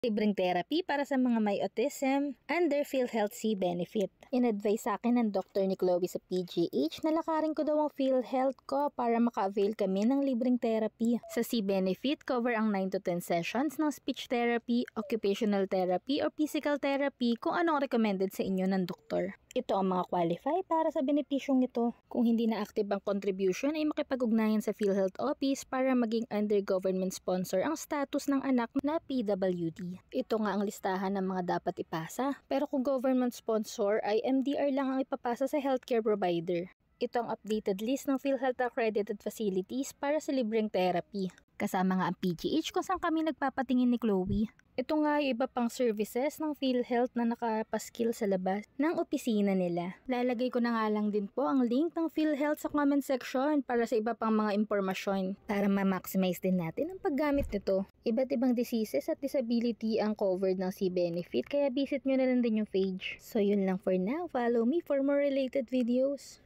Libreng therapy para sa mga may autism under PhilHealth C benefit. In-advise sa akin ng Dr. ni Chloe sa PGH na lakarin ko daw ang PhilHealth ko para maka-avail kami ng libreng therapy. Sa C benefit, cover ang 9 to 10 sessions ng speech therapy, occupational therapy, or physical therapy kung anong recommended sa inyo ng doktor. Ito ang mga qualify para sa benepisyong ito. Kung hindi na active ang contribution ay makipag-ugnayan sa PhilHealth Office para maging under government sponsor ang status ng anak na PWD. Ito nga ang listahan ng mga dapat ipasa. Pero kung government sponsor ay MDR lang ang ipapasa sa healthcare provider. Ito ang updated list ng PhilHealth accredited facilities para sa libreng therapy. Kasama nga ang PGH kung saan kami nagpapatingin ni Chloe. Ito nga yung iba pang services ng PhilHealth na nakapaskil sa labas ng opisina nila. Lalagay ko na nga lang din po ang link ng PhilHealth sa comment section para sa iba pang mga impormasyon para ma-maximize din natin ang paggamit nito. Iba't ibang diseases at disability ang covered ng C-Benefit kaya visit nyo na lang din yung page. So yun lang for now. Follow me for more related videos.